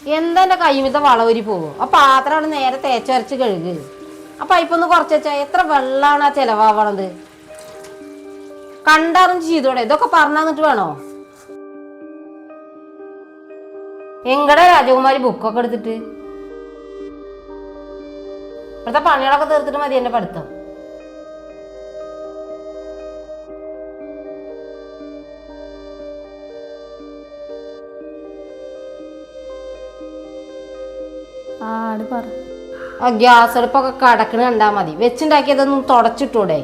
എന്താ എന്റെ കൈമിത്തെ വളവരി പോകും? ആ പാത്രം അവിടെ നേരെ തേച്ചരച്ച് കഴുകു. ആ പൈപ്പൊന്ന് കുറച്ച് വെച്ചാ എത്ര വെള്ളമാണ് ആ ചെലവാവണത്? കണ്ടറിഞ്ഞ് ചെയ്തോടെ. ഇതൊക്കെ പറഞ്ഞിട്ട് വേണോ? എങ്ങടെ രാജകുമാരി ബുക്കൊക്കെ എടുത്തിട്ട് ഇവിടുത്തെ പണികളൊക്കെ തീർത്തിട്ട് മതി എന്റെ പഠിത്തം. ആ ഗ്യാസ് അടുപ്പൊക്കെ കടക്കണ കണ്ടാ മതി. വെച്ചുണ്ടാക്കിയതൊന്നും തുടച്ചിട്ടൂടെ?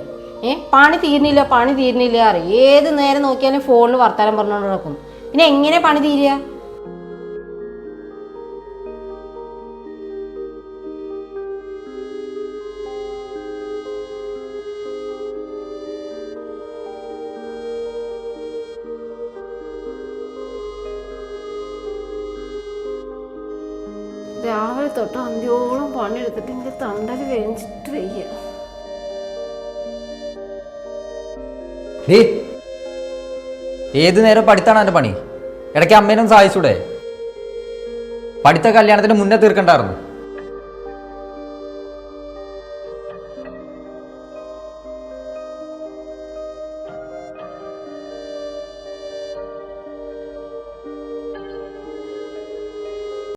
പണി തീരുന്നില്ല അറിയും. ഏത് നേരം നോക്കിയാലും ഫോണിൽ വർത്താനം പറഞ്ഞുകൊണ്ട് നടക്കും. പിന്നെ എങ്ങനെ പണി തീരുക? രാവിലെ തൊട്ട് അന്ത്യോളം പണിയെടുത്തിട്ട് എൻ്റെ തണ്ടല് വേണിച്ചിട്ട് വയ്യ. ഏത് നേരം പഠിത്താണ് എൻ്റെ പണി. ഇടയ്ക്ക് അമ്മേനും സഹായിച്ചൂടെ? പഠിത്ത കല്യാണത്തിന് മുന്നേ തീർക്കണ്ടായിരുന്നു.